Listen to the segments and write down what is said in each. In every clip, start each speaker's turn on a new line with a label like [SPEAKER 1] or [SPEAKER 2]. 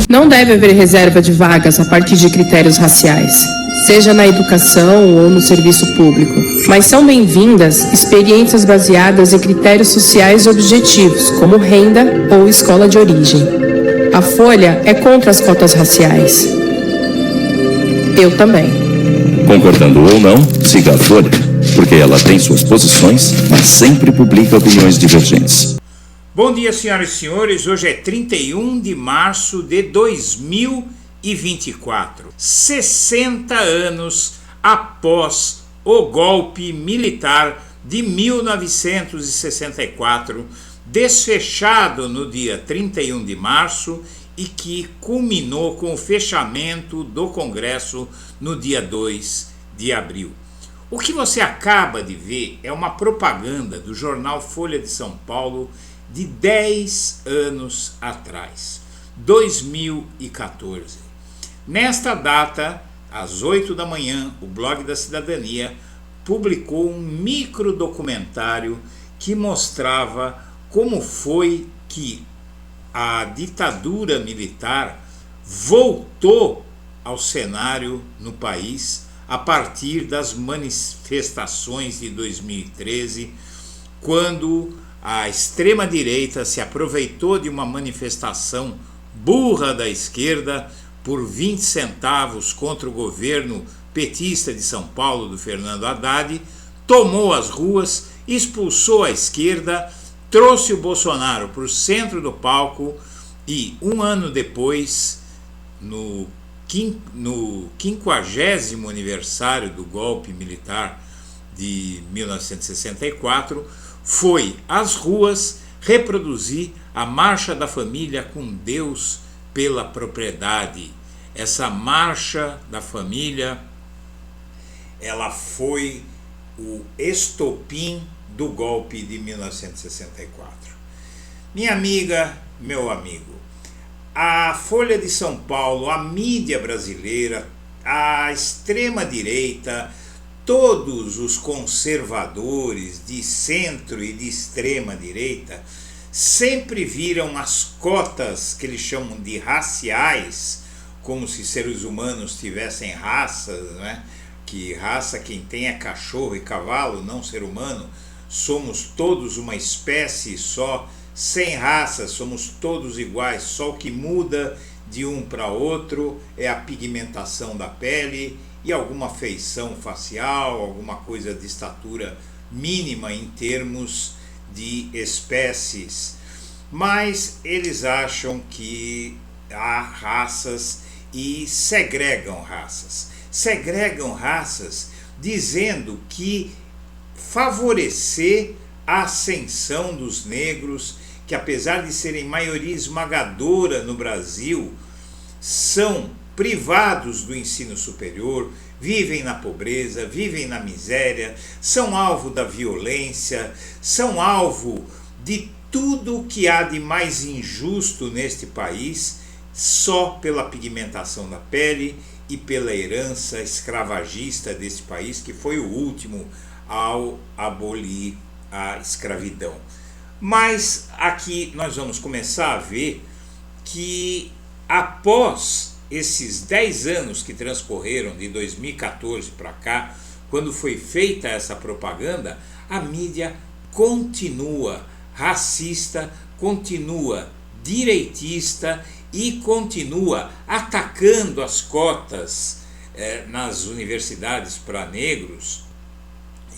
[SPEAKER 1] Não deve haver reserva de vagas a partir de critérios raciais, seja na educação ou no serviço público, mas são bem-vindas experiências baseadas em critérios sociais objetivos, como renda ou escola de origem. A Folha é contra as cotas raciais. Eu também.
[SPEAKER 2] Concordando ou não, siga a Folha, porque ela tem suas posições, mas sempre publica opiniões divergentes.
[SPEAKER 3] Bom dia, senhoras e senhores. Hoje é 31 de março de 2024. 60 anos após o golpe militar de 1964, desfechado no dia 31 de março e que culminou com o fechamento do Congresso no dia 2 de abril. O que você acaba de ver é uma propaganda do jornal Folha de São Paulo de 10 anos atrás, 2014. Nesta data, às 8 da manhã, o Blog da Cidadania publicou um microdocumentário que mostrava como foi que a ditadura militar voltou ao cenário no país a partir das manifestações de 2013, quando a extrema-direita se aproveitou de uma manifestação burra da esquerda por 20 centavos contra o governo petista de São Paulo, do Fernando Haddad, tomou as ruas, expulsou a esquerda, trouxe o Bolsonaro para o centro do palco e, um ano depois, no 50º aniversário do golpe militar de 1964, foi às ruas reproduzir a Marcha da Família com Deus pela Propriedade. Essa Marcha da Família, ela foi o estopim do golpe de 1964. Minha amiga, meu amigo, a Folha de São Paulo, a mídia brasileira, a extrema-direita, todos os conservadores de centro e de extrema-direita sempre viram as cotas que eles chamam de raciais, como se seres humanos tivessem raças, né? Que raça quem tem é cachorro e cavalo, não ser humano. Somos todos uma espécie só, sem raça, somos todos iguais, só o que muda de um para outro é a pigmentação da pele e alguma feição facial, alguma coisa de estatura mínima em termos de espécies. Mas eles acham que há raças e segregam raças. Segregam raças dizendo que favorecer a ascensão dos negros, que apesar de serem maioria esmagadora no Brasil, são privados do ensino superior, vivem na pobreza, vivem na miséria, são alvo da violência, são alvo de tudo que há de mais injusto neste país, só pela pigmentação da pele e pela herança escravagista deste país, que foi o último ao abolir a escravidão. Mas aqui nós vamos começar a ver que após esses 10 anos que transcorreram de 2014 para cá, quando foi feita essa propaganda, a mídia continua racista, continua direitista e continua atacando as cotas nas universidades para negros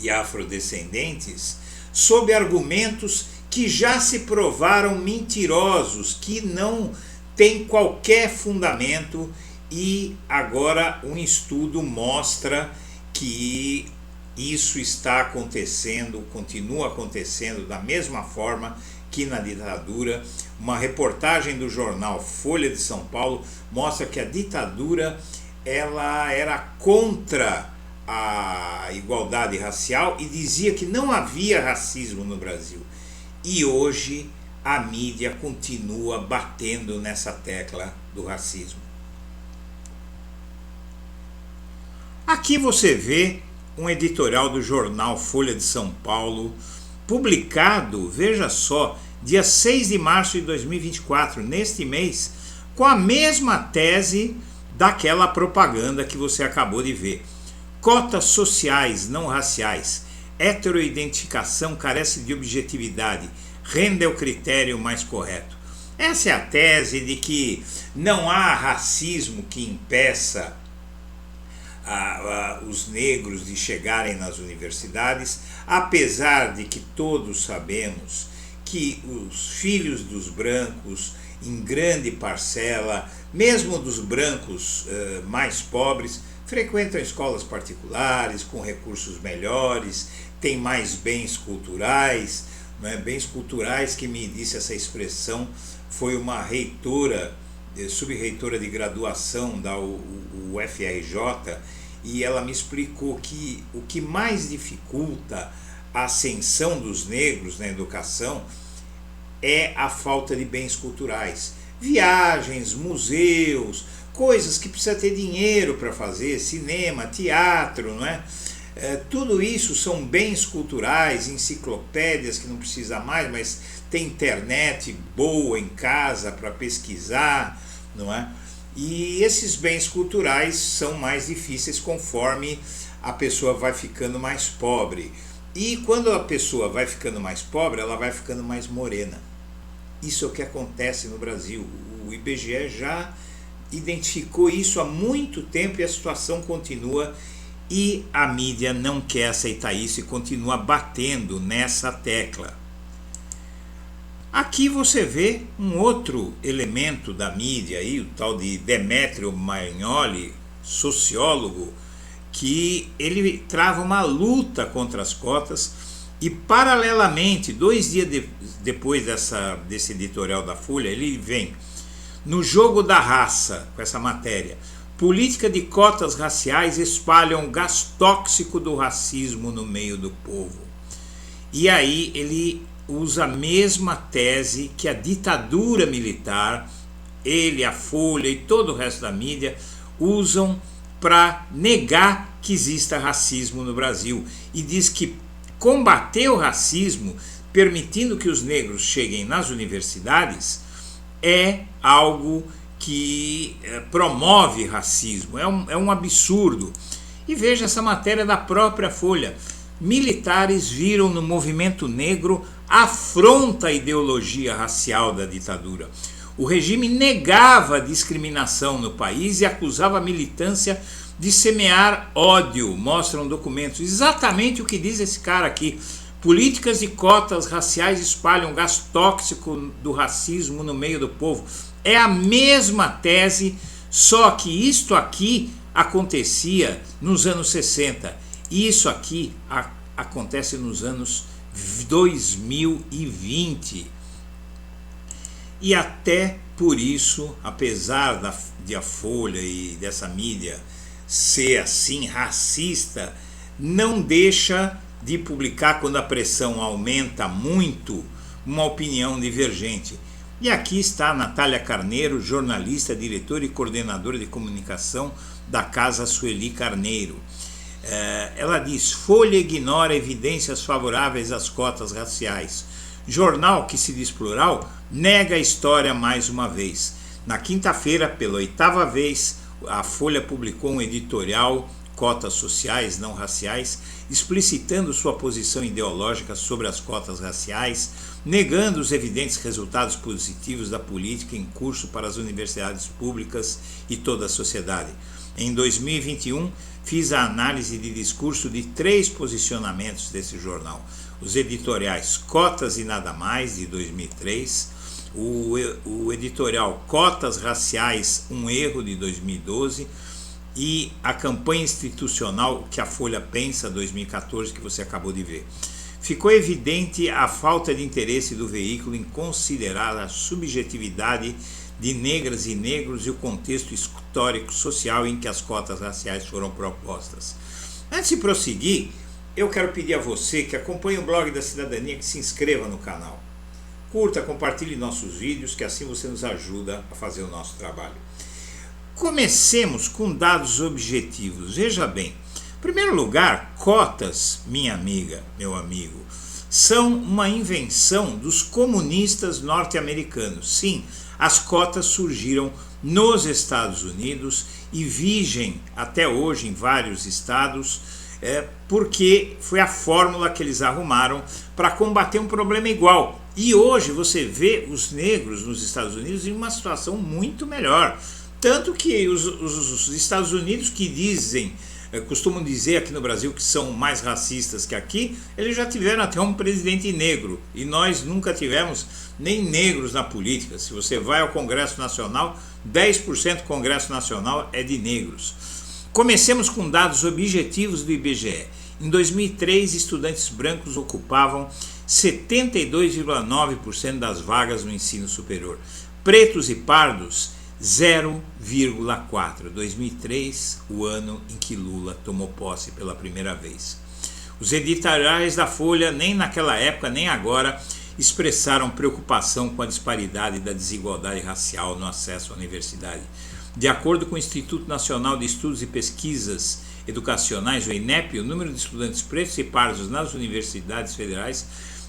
[SPEAKER 3] e afrodescendentes sob argumentos que já se provaram mentirosos, que não têm qualquer fundamento, e agora um estudo mostra que isso está acontecendo, continua acontecendo da mesma forma que na ditadura. Uma reportagem do jornal Folha de São Paulo mostra que a ditadura ela era contra a igualdade racial e dizia que não havia racismo no Brasil. E hoje a mídia continua batendo nessa tecla do racismo. Aqui você vê um editorial do jornal Folha de São Paulo, publicado, veja só, dia 6 de março de 2024, neste mês, com a mesma tese daquela propaganda que você acabou de ver. Cotas sociais não raciais, heteroidentificação carece de objetividade, renda é o critério mais correto. Essa é a tese de que não há racismo que impeça os negros de chegarem nas universidades, apesar de que todos sabemos que os filhos dos brancos, em grande parcela, mesmo dos brancos mais pobres, frequentam escolas particulares com recursos melhores, têm mais bens culturais, né? Bens culturais, que me disse essa expressão foi uma reitora, subreitora de graduação da UFRJ, e ela me explicou que o que mais dificulta a ascensão dos negros na educação é a falta de bens culturais. Viagens, museus, coisas que precisa ter dinheiro para fazer, cinema, teatro, não é? Tudo isso são bens culturais, enciclopédias que não precisa mais, mas tem internet boa em casa para pesquisar, não é? E esses bens culturais são mais difíceis conforme a pessoa vai ficando mais pobre. E quando a pessoa vai ficando mais pobre, ela vai ficando mais morena. Isso é o que acontece no Brasil. O IBGE já identificou isso há muito tempo e a situação continua, e a mídia não quer aceitar isso e continua batendo nessa tecla. Aqui você vê um outro elemento da mídia, aí, o tal de Demetrio Magnoli, sociólogo, que ele trava uma luta contra as cotas e, paralelamente, 2 dias depois desse editorial da Folha, ele vem no jogo da raça, com essa matéria: política de cotas raciais espalham gás tóxico do racismo no meio do povo. E aí ele usa a mesma tese que a ditadura militar, ele, a Folha e todo o resto da mídia usam para negar que exista racismo no Brasil, e diz que combater o racismo, permitindo que os negros cheguem nas universidades, é algo que promove racismo, é um absurdo. E veja essa matéria da própria Folha: militares viram no movimento negro afronta à ideologia racial da ditadura. O regime negava a discriminação no país e acusava a militância de semear ódio, mostram documentos. Exatamente o que diz esse cara aqui: políticas de cotas raciais espalham gás tóxico do racismo no meio do povo. É a mesma tese, só que isto aqui acontecia nos anos 60. E isso aqui acontece nos anos 2020. E até por isso, apesar de a Folha e dessa mídia ser assim racista, não deixa de publicar, quando a pressão aumenta muito, uma opinião divergente. E aqui está a Natália Carneiro, jornalista, diretora e coordenadora de comunicação da Casa Sueli Carneiro. Ela diz: Folha ignora evidências favoráveis às cotas raciais. Jornal que se diz plural nega a história mais uma vez. Na quinta-feira, pela 8ª vez, a Folha publicou um editorial, Cotas Sociais Não Raciais, explicitando sua posição ideológica sobre as cotas raciais, negando os evidentes resultados positivos da política em curso para as universidades públicas e toda a sociedade. Em 2021, fiz a análise de discurso de 3 posicionamentos desse jornal: os editoriais Cotas e Nada Mais, de 2003, o editorial Cotas Raciais, um Erro, de 2012, e a campanha institucional Que a Folha Pensa, 2014, que você acabou de ver. Ficou evidente a falta de interesse do veículo em considerar a subjetividade de negras e negros e o contexto histórico-social em que as cotas raciais foram propostas. Antes de prosseguir, eu quero pedir a você que acompanhe o blog da Cidadania, que se inscreva no canal. Curta, compartilhe nossos vídeos, que assim você nos ajuda a fazer o nosso trabalho. Comecemos com dados objetivos. Veja bem, em primeiro lugar, cotas, minha amiga, meu amigo, são uma invenção dos comunistas norte-americanos. Sim, as cotas surgiram nos Estados Unidos e vigem até hoje em vários estados, porque foi a fórmula que eles arrumaram para combater um problema igual. E hoje você vê os negros nos Estados Unidos em uma situação muito melhor. Tanto que os Estados Unidos, que costumam dizer aqui no Brasil que são mais racistas que aqui, eles já tiveram até um presidente negro, e nós nunca tivemos nem negros na política. Se você vai ao Congresso Nacional, 10% do Congresso Nacional é de negros. Comecemos com dados objetivos do IBGE. Em 2003, estudantes brancos ocupavam 72,9% das vagas no ensino superior. Pretos e pardos, 0,4%. 2003, o ano em que Lula tomou posse pela primeira vez. Os editoriais da Folha, nem naquela época, nem agora, expressaram preocupação com a disparidade da desigualdade racial no acesso à universidade. De acordo com o Instituto Nacional de Estudos e Pesquisas Educacionais, o INEP, o número de estudantes pretos e pardos nas universidades federais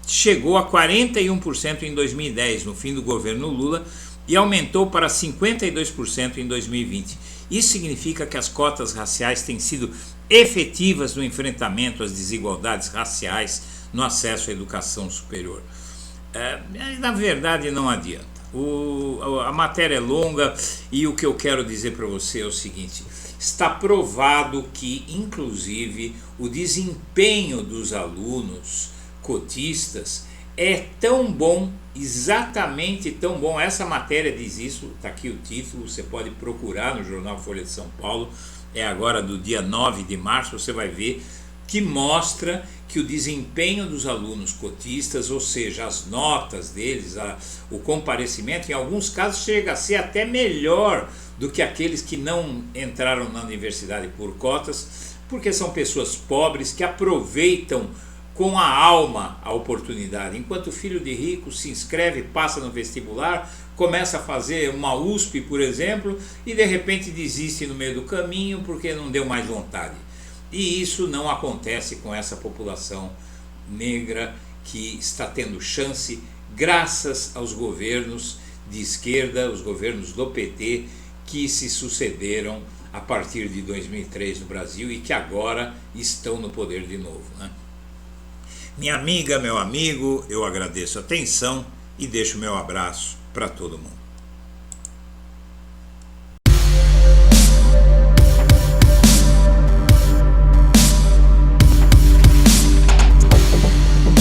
[SPEAKER 3] chegou a 41% em 2010, no fim do governo Lula, e aumentou para 52% em 2020. Isso significa que as cotas raciais têm sido efetivas no enfrentamento às desigualdades raciais no acesso à educação superior. Na verdade, não adianta. A matéria é longa e o que eu quero dizer para você é o seguinte: está provado que, inclusive, o desempenho dos alunos cotistas é tão bom, exatamente tão bom. Essa matéria diz isso, está aqui o título, você pode procurar no jornal Folha de São Paulo, é agora do dia 9 de março, você vai ver, que mostra que o desempenho dos alunos cotistas, ou seja, as notas deles, o comparecimento, em alguns casos chega a ser até melhor do que aqueles que não entraram na universidade por cotas, porque são pessoas pobres que aproveitam com a alma a oportunidade. Enquanto o filho de rico se inscreve, passa no vestibular, começa a fazer uma USP, por exemplo, e de repente desiste no meio do caminho porque não deu mais vontade. E isso não acontece com essa população negra que está tendo chance graças aos governos de esquerda, os governos do PT, que se sucederam a partir de 2003 no Brasil e que agora estão no poder de novo, né? Minha amiga, meu amigo, eu agradeço a atenção e deixo meu abraço para todo mundo.